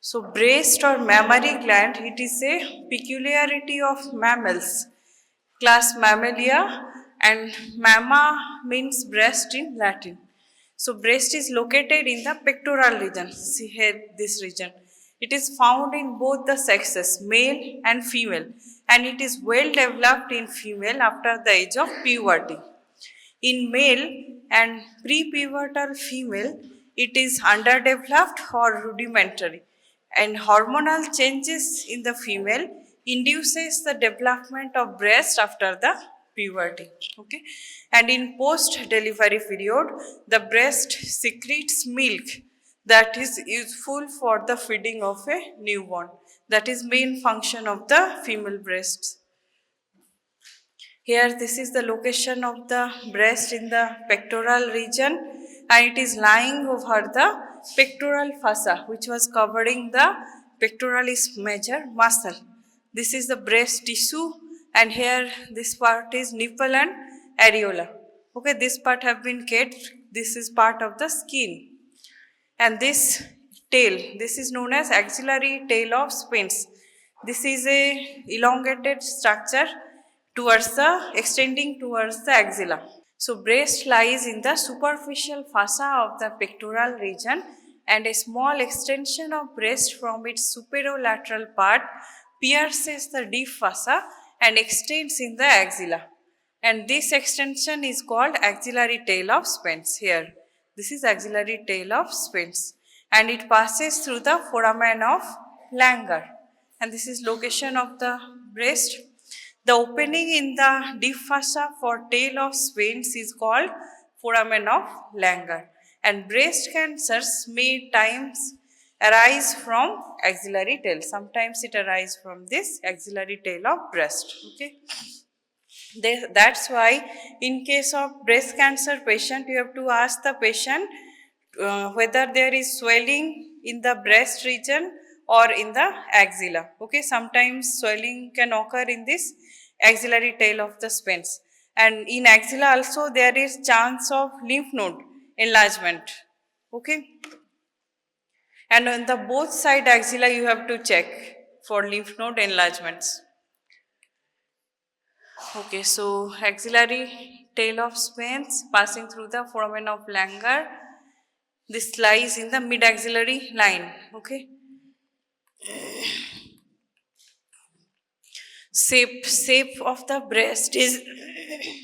So breast or mammary gland, it is a peculiarity of mammals, class Mammalia, and mamma means breast in Latin. So breast is located in the pectoral region. See here this region. It is found in both the sexes, male and female, and it is well developed in female after the age of puberty. In male and prepubertal female, it is underdeveloped or rudimentary, and hormonal changes in the female induces the development of breast after the puberty. Okay, and in post-delivery period, the breast secretes milk that is useful for the feeding of a newborn. That is main function of the female breasts. Here, this is the location of the breast in the pectoral region, and it is lying over the pectoral fossa, which was covering the pectoralis major muscle. This is the breast tissue, and here this part is nipple and areola. Okay, this part have been kept. This is part of the skin. And this tail, this is known as axillary tail of Spence. This is a elongated structure towards the extending towards the axilla. So breast lies in the superficial fossa of the pectoral region, and a small extension of breast from its superolateral part pierces the deep fossa and extends in the axilla. And this extension is called axillary tail of Spence here. This is axillary tail of Spence, and it passes through the foramen of Langer. And this is location of the breast. The opening in the deep fossa for tail of Spence is called foramen of Langer. And breast cancers may times arise from axillary tail. Sometimes it arises from this axillary tail of breast. Okay. That's why in case of breast cancer patient, you have to ask the patient whether there is swelling in the breast region or in the axilla. Okay, sometimes swelling can occur in this axillary tail of the Spence, and in axilla also there is chance of lymph node enlargement. Okay, and on the both side axilla you have to check for lymph node enlargements. Okay, so axillary tail of Spence passing through the foramen of Langer. This lies in the mid-axillary line. Okay. Shape of the breast is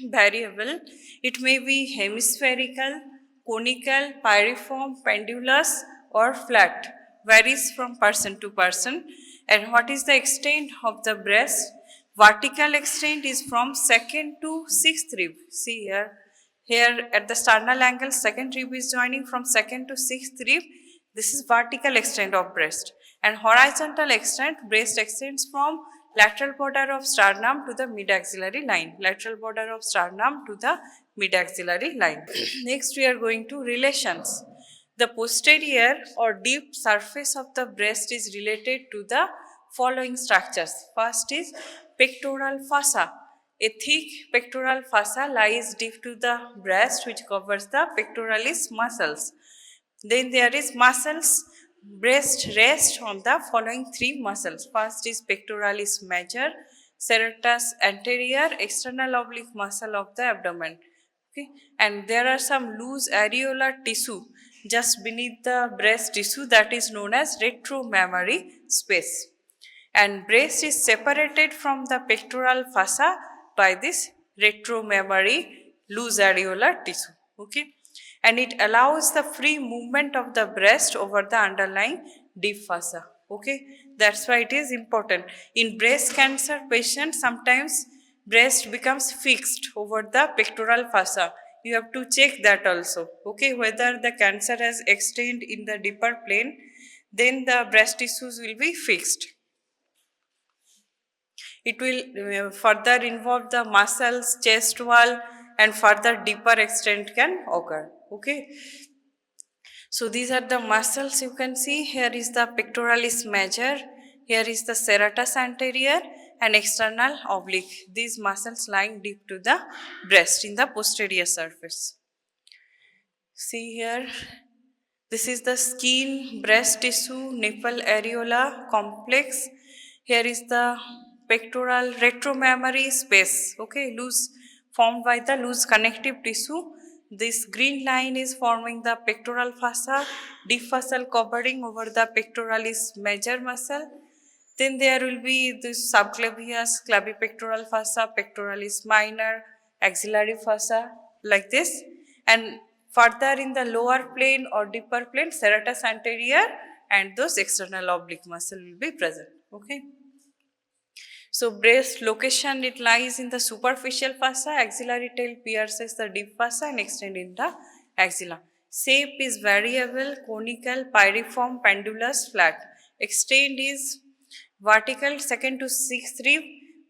variable. It may be hemispherical, conical, piriform, pendulous, or flat. Varies from person to person. And what is the extent of the breast? Vertical extent is from second to sixth rib. See here. Here at the sternal angle, second rib is joining from second to sixth rib. This is vertical extent of breast. And horizontal extent, breast extends from lateral border of sternum to the mid-axillary line. Lateral border of sternum to the mid-axillary line. Next we are going to relations. The posterior or deep surface of the breast is related to the following structures. First is pectoral fossa. A thick pectoral fossa lies deep to the breast which covers the pectoralis muscles. Then there is muscles. Breast rests on the following three muscles. First is pectoralis major, serratus anterior, external oblique muscle of the abdomen. Okay, and there are some loose areolar tissue just beneath the breast tissue that is known as retromammary space. And breast is separated from the pectoral fossa by this retromammary loose areolar tissue. Okay, and it allows the free movement of the breast over the underlying deep fossa. Okay, that's why it is important. In breast cancer patients, sometimes breast becomes fixed over the pectoral fossa. You have to check that also. Okay, whether the cancer has extended in the deeper plane, then the breast tissues will be fixed. It will further involve the muscles, chest wall, and further deeper extent can occur. Okay. So these are the muscles you can see. Here is the pectoralis major. Here is the serratus anterior and external oblique. These muscles lying deep to the breast in the posterior surface. See here. This is the skin, breast tissue, nipple areola complex. Here is the pectoral retromammary space, okay, loose, formed by the loose connective tissue. This green line is forming the pectoral fossa, deep fossal covering over the pectoralis major muscle. Then there will be this subclavius, clavipectoral fossa, pectoralis minor, axillary fossa, like this. And further in the lower plane or deeper plane, serratus anterior and those external oblique muscle will be present. Okay. So breast location, it lies in the superficial fossa, axillary tail pierces the deep fossa and extend in the axilla. Shape is variable, conical, pyriform, pendulous, flat. Extend is vertical, second to sixth rib,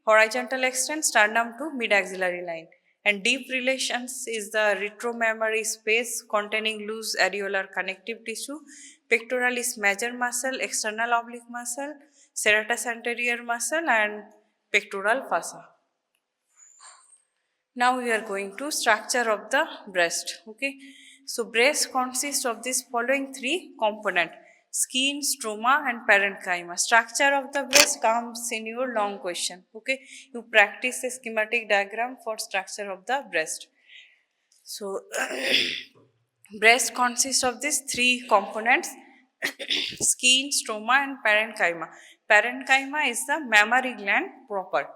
horizontal extend, sternum to mid-axillary line. And deep relations is the retromammary space containing loose areolar connective tissue, pectoralis major muscle, external oblique muscle, serratus anterior muscle and pectoral fossa. Now we are going to structure of the breast. Okay, so breast consists of these following three components: skin, stroma and parenchyma. Structure of the breast comes in your long question. Okay, you practice a schematic diagram for structure of the breast. So breast consists of these three components: skin, stroma and parenchyma. Parenchyma is the mammary gland proper.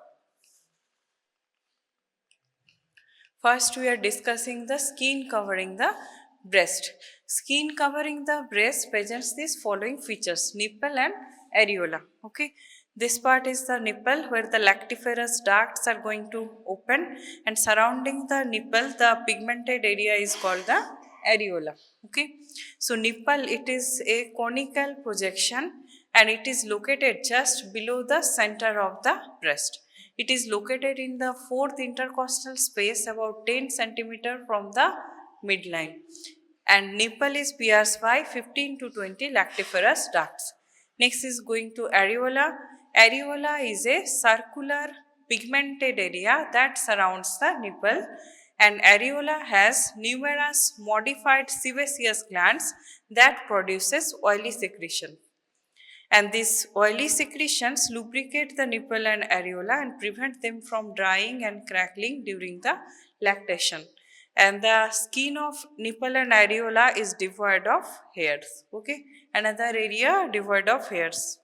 First, we are discussing the skin covering the breast. Skin covering the breast presents these following features: nipple and areola. Okay, this part is the nipple where the lactiferous ducts are going to open, and surrounding the nipple, the pigmented area is called the areola. Okay, so nipple, it is a conical projection and it is located just below the center of the breast. It is located in the fourth intercostal space about 10 cm from the midline. And nipple is pierced by 15 to 20 lactiferous ducts. Next is going to areola. Areola is a circular pigmented area that surrounds the nipple, and areola has numerous modified sebaceous glands that produces oily secretion. And these oily secretions lubricate the nipple and areola and prevent them from drying and crackling during the lactation. And the skin of nipple and areola is devoid of hairs. Okay, another area devoid of hairs.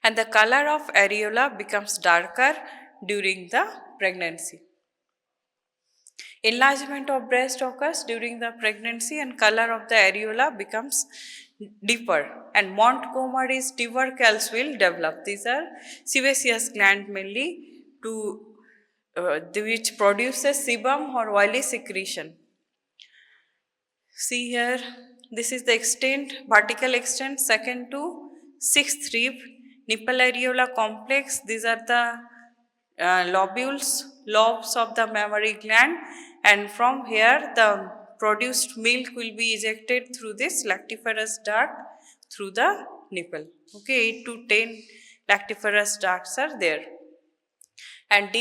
And the color of areola becomes darker during the pregnancy. Enlargement of breast occurs during the pregnancy and color of the areola becomes deeper, and Montgomery's tubercles will develop. These are sebaceous gland mainly which produces sebum or oily secretion. See here, this is the extent, vertical extent, second to sixth rib, nipple areola complex. These are the lobes of the mammary gland, and from here the produced milk will be ejected through this lactiferous duct through the nipple. Okay, 8 to 10 lactiferous ducts are there. And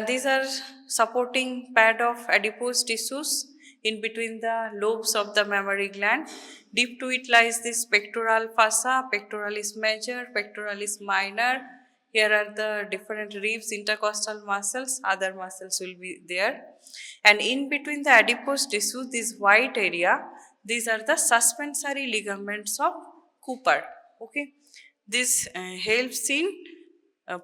these are supporting pad of adipose tissues in between the lobes of the mammary gland. Deep to it lies this pectoral fossa, pectoralis major, pectoralis minor. Here are the different ribs, intercostal muscles, other muscles will be there. And in between the adipose tissue, this white area, these are the suspensory ligaments of Cooper. Okay, this helps in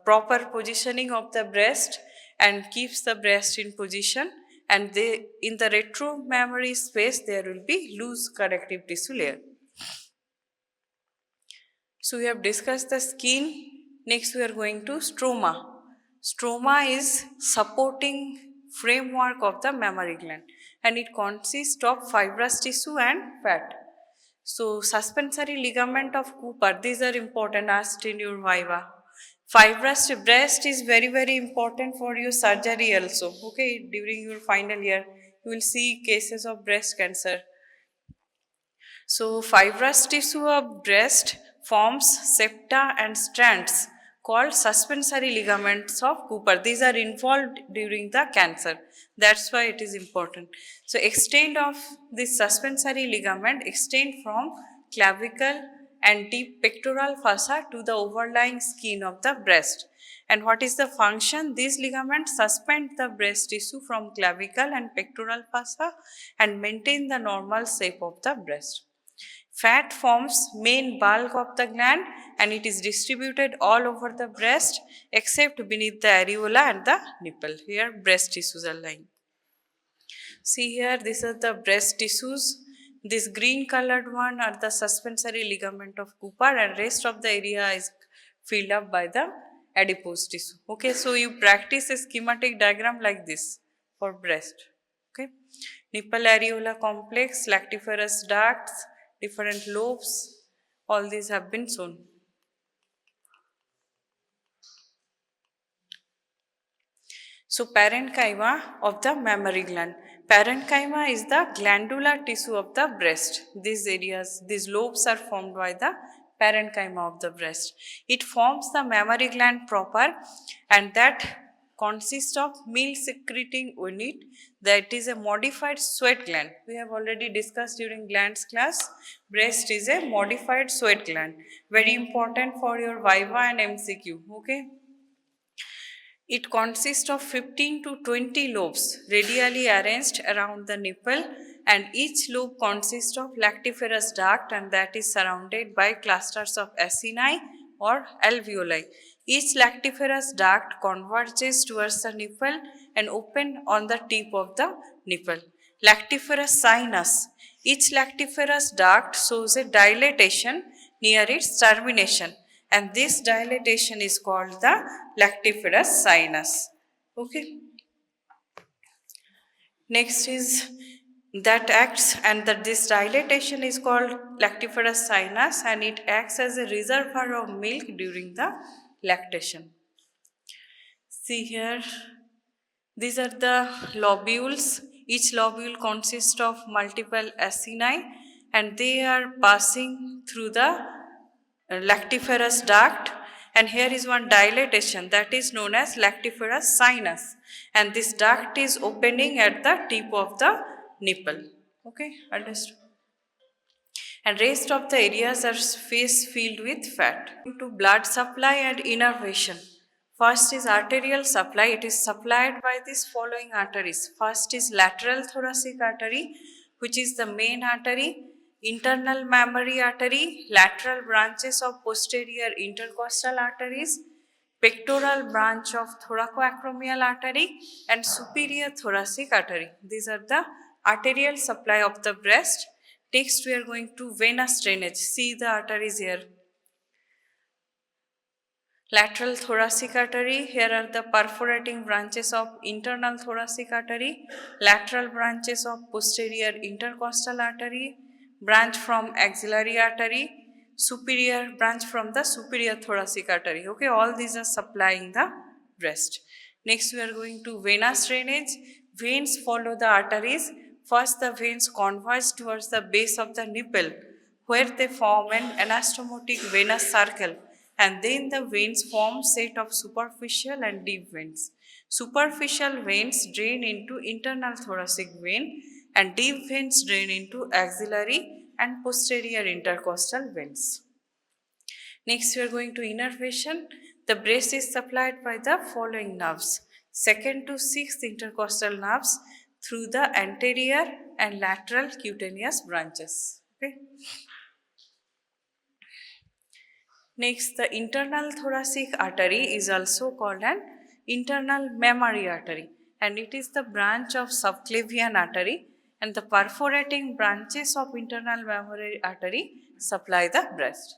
proper positioning of the breast and keeps the breast in position, and in the retromammary space there will be loose connective tissue layer. So we have discussed the skin. Next we are going to stroma. Stroma is supporting framework of the mammary gland, and it consists of fibrous tissue and fat. So suspensory ligament of Cooper, these are important, asked in your viva. Fibrous breast is very important for your surgery also. Okay, during your final year you will see cases of breast cancer. So fibrous tissue of breast forms septa and strands called suspensory ligaments of Cooper. These are involved during the cancer. That's why it is important. So extent of this suspensory ligament extend from clavicle and deep pectoral fossa to the overlying skin of the breast. And what is the function? These ligaments suspend the breast tissue from clavicle and pectoral fossa and maintain the normal shape of the breast. Fat forms main bulk of the gland and it is distributed all over the breast except beneath the areola and the nipple. Here breast tissues are lying. See here, these are the breast tissues. This green colored one are the suspensory ligament of Cooper and rest of the area is filled up by the adipose tissue. Okay, so you practice a schematic diagram like this for breast. Okay, nipple areola complex, lactiferous ducts, different lobes, all these have been shown. So parenchyma of the mammary gland. Parenchyma is the glandular tissue of the breast. These areas, these lobes are formed by the parenchyma of the breast. It forms the mammary gland proper and that consists of milk secreting unit that is a modified sweat gland. We have already discussed during glands class. Breast is a modified sweat gland. Very important for your Viva and MCQ. Okay. It consists of 15 to 20 lobes radially arranged around the nipple and each lobe consists of lactiferous duct and that is surrounded by clusters of acini or alveoli. Each lactiferous duct converges towards the nipple and open on the tip of the nipple. Lactiferous sinus. Each lactiferous duct shows a dilatation near its termination and this dilatation is called the lactiferous sinus. Okay. Next is that acts and that this dilatation is called lactiferous sinus and it acts as a reservoir of milk during the lactation. See here, these are the lobules. Each lobule consists of multiple acini and they are passing through the lactiferous duct and here is one dilatation that is known as lactiferous sinus and this duct is opening at the tip of the nipple. Okay, understood? And rest of the areas are face filled with fat. To blood supply and innervation. First is arterial supply. It is supplied by these following arteries. First is lateral thoracic artery, which is the main artery. Internal mammary artery, lateral branches of posterior intercostal arteries, pectoral branch of thoracoacromial artery and superior thoracic artery. These are the arterial supply of the breast. Next we are going to venous drainage. See the arteries here. Lateral thoracic artery, here are the perforating branches of internal thoracic artery, lateral branches of posterior intercostal artery, branch from axillary artery, superior branch from the superior thoracic artery. Okay, all these are supplying the breast. Next we are going to venous drainage. Veins follow the arteries. First the veins converge towards the base of the nipple where they form an anastomotic venous circle and then the veins form set of superficial and deep veins. Superficial veins drain into internal thoracic vein and deep veins drain into axillary and posterior intercostal veins. Next we are going to innervation. The breast is supplied by the following nerves. 2nd to 6th intercostal nerves through the anterior and lateral cutaneous branches. Okay. Next, the internal thoracic artery is also called an internal mammary artery and it is the branch of subclavian artery and the perforating branches of internal mammary artery supply the breast.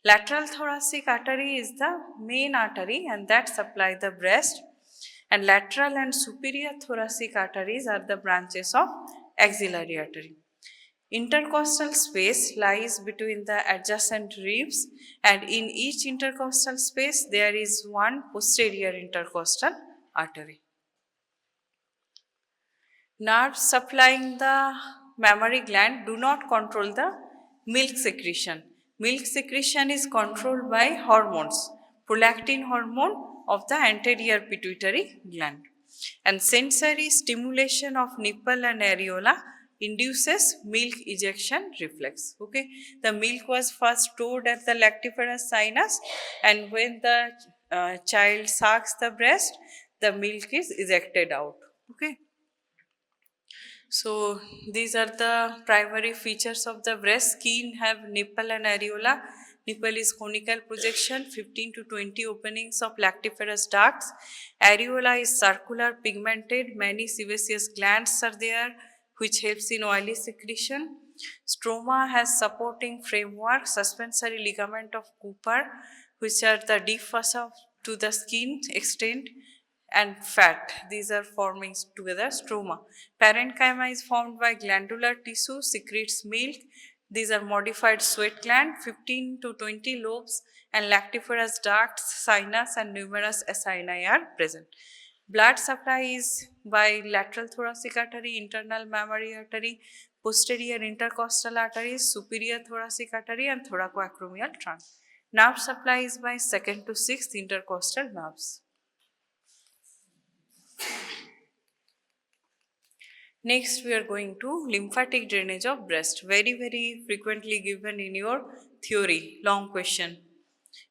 Lateral thoracic artery is the main artery and that supply the breast and lateral and superior thoracic arteries are the branches of axillary artery. Intercostal space lies between the adjacent ribs and in each intercostal space there is one posterior intercostal artery. Nerves supplying the mammary gland do not control the milk secretion. Milk secretion is controlled by hormones, prolactin hormone of the anterior pituitary gland. And sensory stimulation of nipple and areola induces milk ejection reflex. Okay, the milk was first stored at the lactiferous sinus, and when the child sucks the breast, the milk is ejected out. Okay, so these are the primary features of the breast. Skin have nipple and areola. Nipple is conical projection, 15 to 20 openings of lactiferous ducts. Areola is circular, pigmented. Many sebaceous glands are there, which helps in oily secretion. Stroma has supporting framework, suspensory ligament of Cooper, which are the deep fossa to the skin extent, and fat. These are forming together stroma. Parenchyma is formed by glandular tissue, secretes milk. These are modified sweat gland, 15 to 20 lobes, and lactiferous ducts, sinus, and numerous acini are present. Blood supply is by lateral thoracic artery, internal mammary artery, posterior intercostal arteries, superior thoracic artery, and thoracoacromial trunk. Nerve supply is by second to sixth intercostal nerves. Next, we are going to lymphatic drainage of breast. Very, very frequently given in your theory, long question.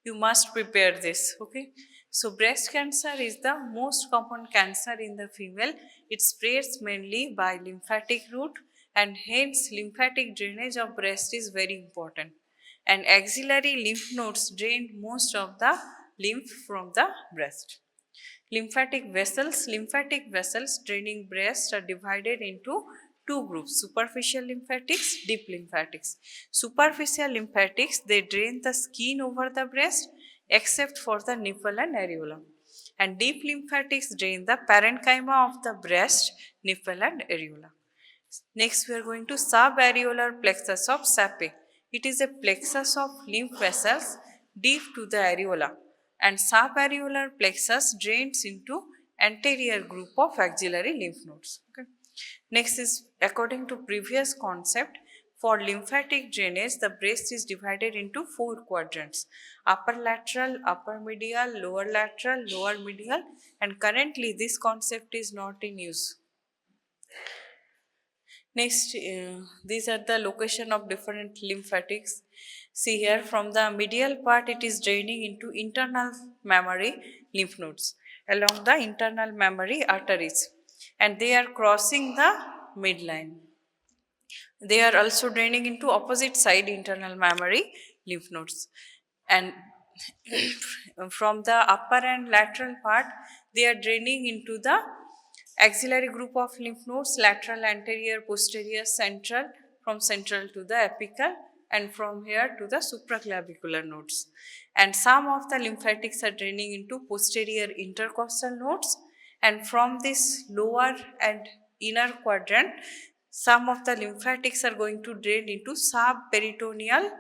You must prepare this, okay? So, breast cancer is the most common cancer in the female. It spreads mainly by lymphatic route, and hence lymphatic drainage of breast is very important. And axillary lymph nodes drain most of the lymph from the breast. Lymphatic vessels draining breast are divided into two groups: superficial lymphatics, deep lymphatics. Superficial lymphatics, they drain the skin over the breast except for the nipple and areola. And deep lymphatics drain the parenchyma of the breast, nipple and areola. Next, we are going to subareolar plexus of Sape. It is a plexus of lymph vessels deep to the areola, and subareolar plexus drains into anterior group of axillary lymph nodes. Okay. Next is, according to previous concept, for lymphatic drainage, the breast is divided into four quadrants: upper lateral, upper medial, lower medial, and currently this concept is not in use. Next, these are the location of different lymphatics. See here, from the medial part, it is draining into internal mammary lymph nodes along the internal mammary arteries, and they are crossing the midline. They are also draining into opposite side internal mammary lymph nodes, and from the upper and lateral part, they are draining into the axillary group of lymph nodes: lateral, anterior, posterior, central, from central to the apical, and from here to the supraclavicular nodes. And some of the lymphatics are draining into posterior intercostal nodes, and from this lower and inner quadrant, some of the lymphatics are going to drain into subperitoneal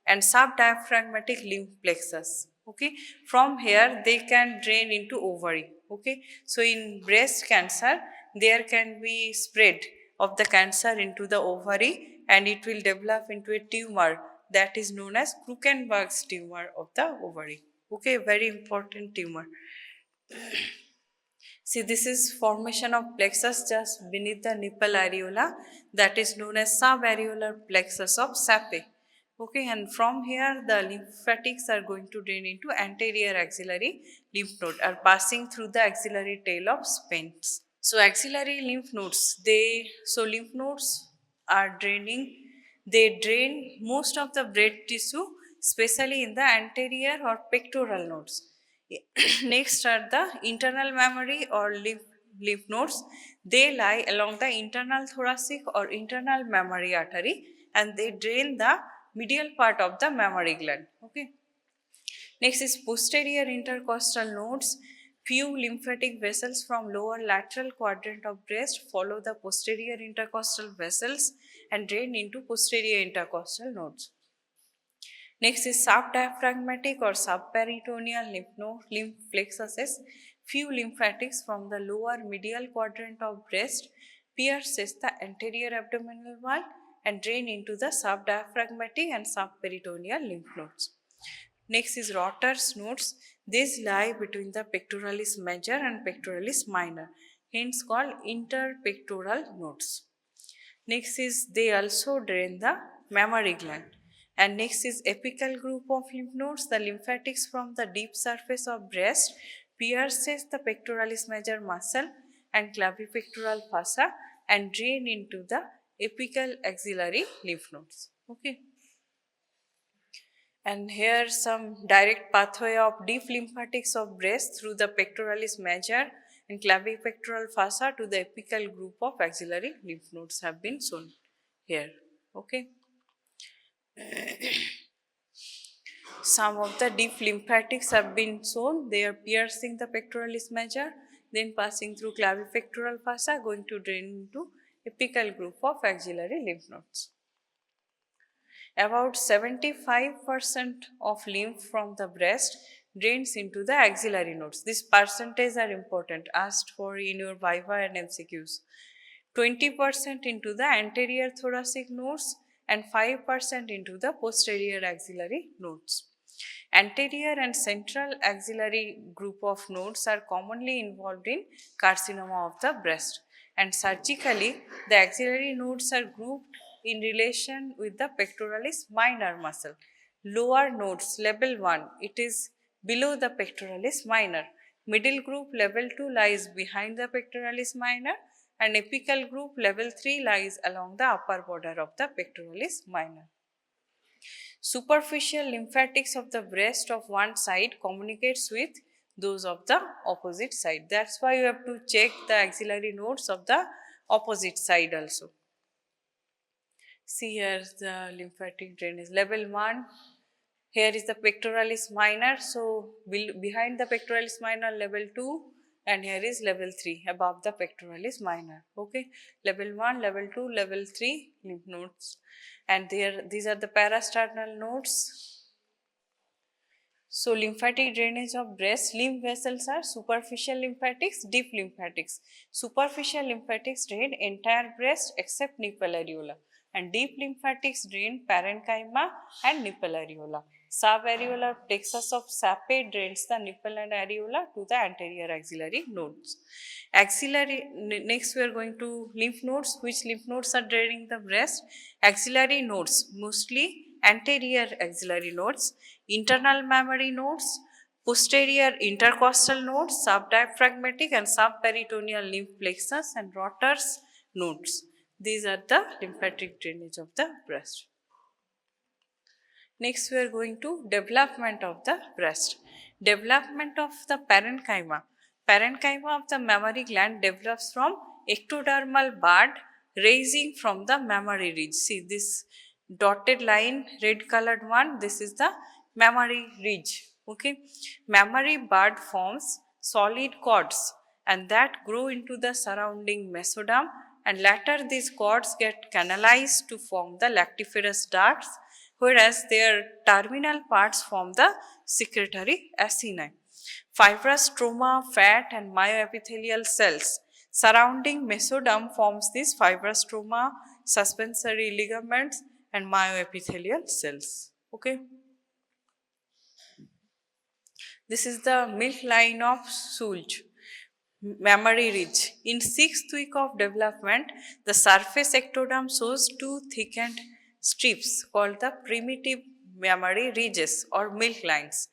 and subdiaphragmatic lymph plexus. Okay, from here they can drain into ovary. Okay, so in breast cancer, there can be spread of the cancer into the ovary, and it will develop into a tumor that is known as Krukenberg's tumor of the ovary. Okay, very important tumor. See, this is formation of plexus just beneath the nipple areola, that is known as subareolar plexus of Sape. Okay, and from here the lymphatics are going to drain into anterior axillary lymph node, are passing through the axillary tail of Spence. So axillary lymph nodes, lymph nodes are draining, they drain most of the breast tissue, especially in the anterior or pectoral nodes. Next are the internal mammary or lymph nodes. They lie along the internal thoracic or internal mammary artery, and they drain the medial part of the mammary gland. Okay. Next is posterior intercostal nodes. Few lymphatic vessels from lower lateral quadrant of breast follow the posterior intercostal vessels and drain into posterior intercostal nodes. Next is subdiaphragmatic or subperitoneal lymph plexuses. Few lymphatics from the lower medial quadrant of breast pierces the anterior abdominal wall and drain into the subdiaphragmatic and subperitoneal lymph nodes. Next is Rotter's nodes. These lie between the pectoralis major and pectoralis minor, hence called interpectoral nodes. Next is they also drain the mammary gland. And next is apical group of lymph nodes. The lymphatics from the deep surface of breast pierces the pectoralis major muscle and clavipectoral fossa and drain into the apical axillary lymph nodes. Okay. And here some direct pathway of deep lymphatics of breast through the pectoralis major and clavipectoral fossa to the apical group of axillary lymph nodes have been shown here. Okay. Some of the deep lymphatics have been shown. They are piercing the pectoralis major, then passing through clavipectoral fossa, going to drain into apical group of axillary lymph nodes. About 75% of lymph from the breast drains into the axillary nodes. These percentages are important, asked for in your Viva and MCQs. 20% into the anterior thoracic nodes and 5% into the posterior axillary nodes. Anterior and central axillary group of nodes are commonly involved in carcinoma of the breast, and surgically the axillary nodes are grouped in relation with the pectoralis minor muscle. Lower nodes level 1, it is below the pectoralis minor. Middle group level 2 lies behind the pectoralis minor, and apical group level 3 lies along the upper border of the pectoralis minor. Superficial lymphatics of the breast of one side communicates with those of the opposite side. That's why you have to check the axillary nodes of the opposite side also. See here the lymphatic drainage. Level 1, here is the pectoralis minor. So behind the pectoralis minor level 2, and here is level 3 above the pectoralis minor. Okay, level 1, level 2, level 3 lymph nodes, and these are the parasternal nodes. So lymphatic drainage of breast lymph vessels are superficial lymphatics, deep lymphatics. Superficial lymphatics drain entire breast except nipple areola, and deep lymphatics drain parenchyma and nipple areola. Subareolar plexus of Sape drains the nipple and areola to the anterior axillary nodes. Next we are going to lymph nodes. Which lymph nodes are draining the breast? Axillary nodes, mostly anterior axillary nodes, internal mammary nodes, posterior intercostal nodes, subdiaphragmatic and subperitoneal lymph plexus and Rotter's nodes. These are the lymphatic drainage of the breast. Next we are going to development of the breast. Development of the parenchyma. Parenchyma of the mammary gland develops from ectodermal bud raising from the mammary ridge. See this dotted line, red colored one, this is the mammary ridge. Okay, mammary bud forms solid cords and that grow into the surrounding mesoderm, and later these cords get canalized to form the lactiferous ducts, whereas their terminal parts form the secretory acini. Fibrous stroma, fat and myoepithelial cells surrounding mesoderm forms these fibrous stroma, suspensory ligaments and myoepithelial cells. Okay. This is the milk line of Sulj, mammary ridge. In 6th week of development, the surface ectoderm shows two thickened strips called the primitive mammary ridges or milk lines.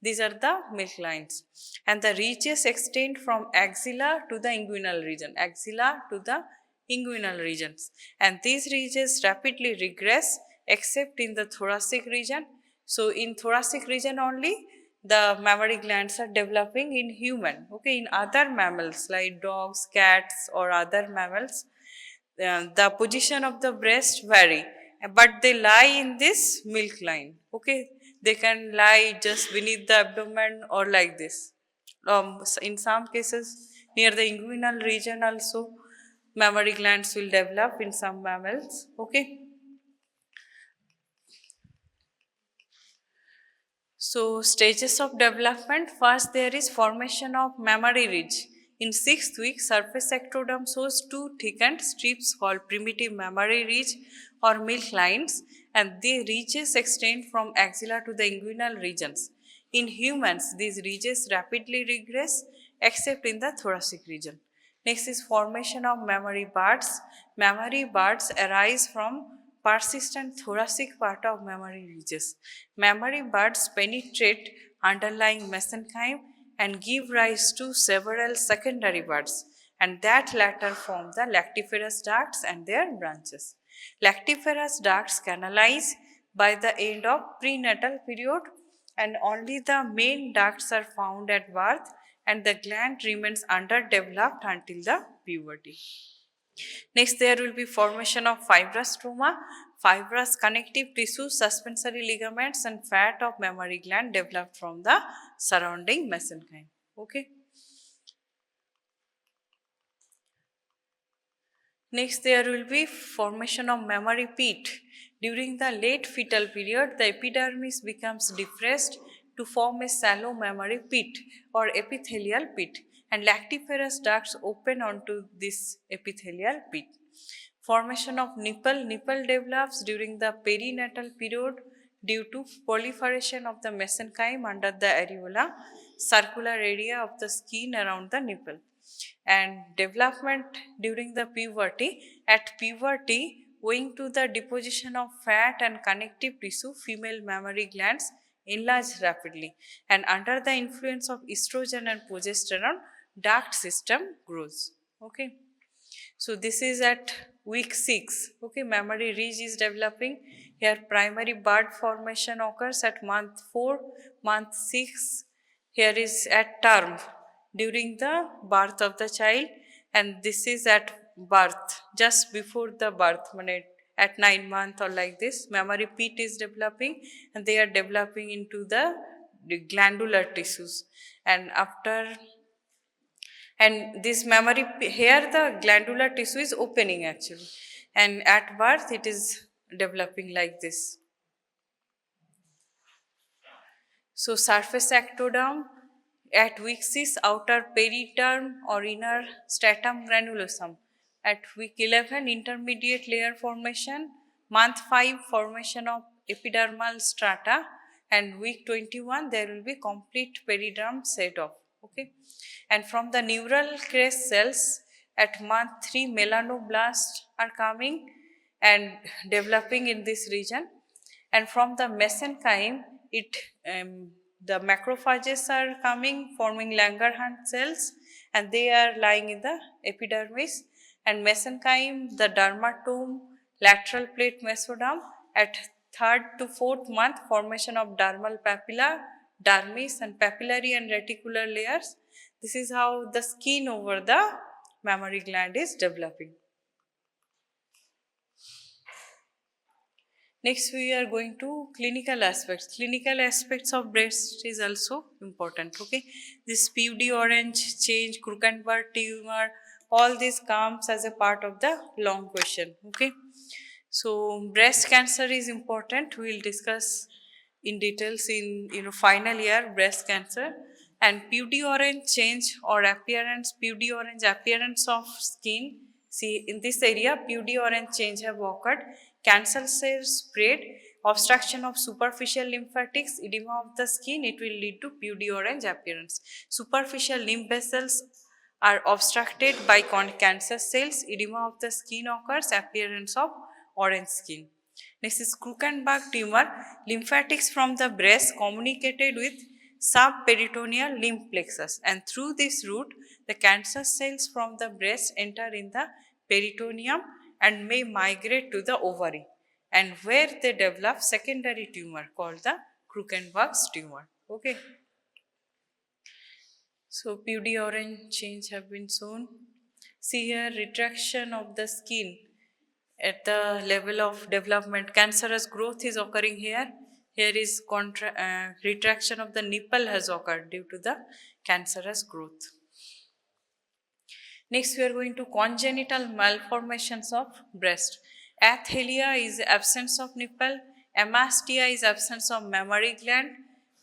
These are the milk lines, and the ridges extend from axilla to the inguinal region, axilla to the inguinal regions, and these ridges rapidly regress except in the thoracic region. So in thoracic region only the mammary glands are developing in human. Okay, in other mammals like dogs, cats or other mammals, the position of the breast vary, but they lie in this milk line. Okay, they can lie just beneath the abdomen or like this. In some cases near the inguinal region also mammary glands will develop in some mammals. Okay. So stages of development, first there is formation of mammary ridge. In 6th week, surface ectoderm shows two thickened strips called primitive mammary ridge or milk lines, and the ridges extend from axilla to the inguinal regions. In humans, these ridges rapidly regress except in the thoracic region. Next is formation of mammary buds. Mammary buds arise from persistent thoracic part of mammary ridges. Mammary buds penetrate underlying mesenchyme and give rise to several secondary buds, and that latter form the lactiferous ducts and their branches. Lactiferous ducts canalize by the end of prenatal period, and only the main ducts are found at birth, and the gland remains underdeveloped until the puberty. Next, there will be formation of fibrous stroma. Fibrous connective tissue, suspensory ligaments, and fat of mammary gland developed from the surrounding mesenchyme. Okay. Next, there will be formation of mammary pit. During the late fetal period, the epidermis becomes depressed to form a shallow mammary pit or epithelial pit, and lactiferous ducts open onto this epithelial pit. Formation of nipple. Nipple develops during the perinatal period due to proliferation of the mesenchyme under the areola, circular area of the skin around the nipple, and development during the puberty. At puberty, owing to the deposition of fat and connective tissue, female mammary glands enlarge rapidly, and under the influence of estrogen and progesterone, duct system grows. Okay. So this is at week 6. Okay, mammary ridge is developing. Here primary bud formation occurs at month 4, month 6. Here is at term during the birth of the child, and this is at birth, just before the birth, at 9 months or like this. Mammary pit is developing, and they are developing into the glandular tissues, and after, and this mammary here the glandular tissue is opening actually, and at birth it is developing like this. So surface ectoderm at week 6, outer periterm or inner stratum granulosum. At week 11, intermediate layer formation. Month 5, formation of epidermal strata, and week 21 there will be complete periderm set off. Okay, and from the neural crest cells at month 3, melanoblasts are coming and developing in this region, and from the mesenchyme it the macrophages are coming, forming Langerhans cells, and they are lying in the epidermis, and mesenchyme, the dermatome, lateral plate mesoderm. At 3rd to 4th month, formation of dermal papilla, dermis, and papillary and reticular layers. This is how the skin over the mammary gland is developing. Next, we are going to clinical aspects. Clinical aspects of breast is also important. Okay, this PUD orange change, Krukenberg tumor, all this comes as a part of the long question. Okay, so breast cancer is important. We will discuss in details in final year breast cancer, and PUD orange change or appearance, PUD orange appearance of skin. See, in this area, PUD orange change have occurred. Cancer cells spread, obstruction of superficial lymphatics, edema of the skin, it will lead to PUD orange appearance. Superficial lymph vessels are obstructed by cancer cells, edema of the skin occurs, appearance of orange skin. Next is Krukenberg tumor, lymphatics from the breast communicated with subperitoneal lymph plexus, and through this route the cancer cells from the breast enter in the peritoneum and may migrate to the ovary, and where they develop secondary tumor called the Krukenberg's tumor. Okay. So PUD orange change have been shown. See here, retraction of the skin at the level of development. Cancerous growth is occurring here. Here is retraction of the nipple has occurred due to the cancerous growth. Next, we are going to congenital malformations of breast. Athelia is absence of nipple. Amastia is absence of mammary gland.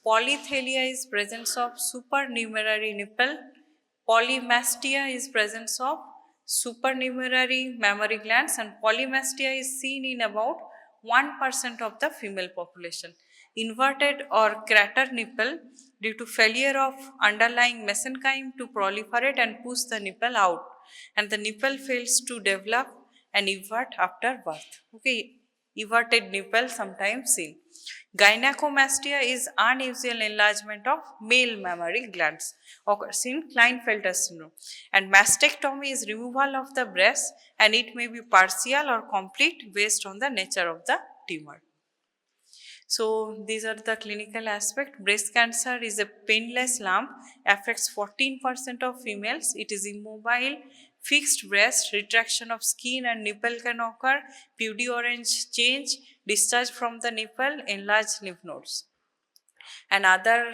Polythelia is presence of supernumerary nipple. Polymastia is presence of supernumerary mammary glands, and polymastia is seen in about 1% of the female population. Inverted or crater nipple due to failure of underlying mesenchyme to proliferate and push the nipple out. and the nipple fails to develop and evert after birth. Okay, everted nipple sometimes seen. Gynecomastia is unusual enlargement of male mammary glands, occurs in Klinefelter syndrome. And mastectomy is removal of the breast, and it may be partial or complete based on the nature of the tumor. So these are the clinical aspect. Breast cancer is a painless lump, affects 14% of females. It is immobile, fixed breast, retraction of skin and nipple can occur, pudgy-orange change, discharge from the nipple, enlarged lymph nodes. And other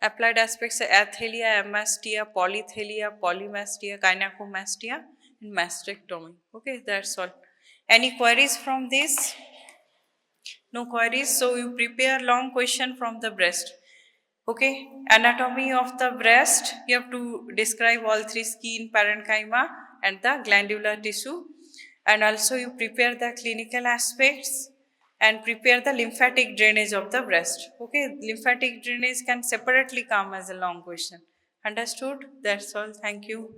applied aspects are athelia, amastia, polythelia, polymastia, gynecomastia, and mastectomy. Okay, that's all. Any queries from this? No queries. So you prepare long question from the breast. Okay, anatomy of the breast. You have to describe all three: skin, parenchyma, and the glandular tissue. And also you prepare the clinical aspects and prepare the lymphatic drainage of the breast. Okay, lymphatic drainage can separately come as a long question. Understood? That's all. Thank you.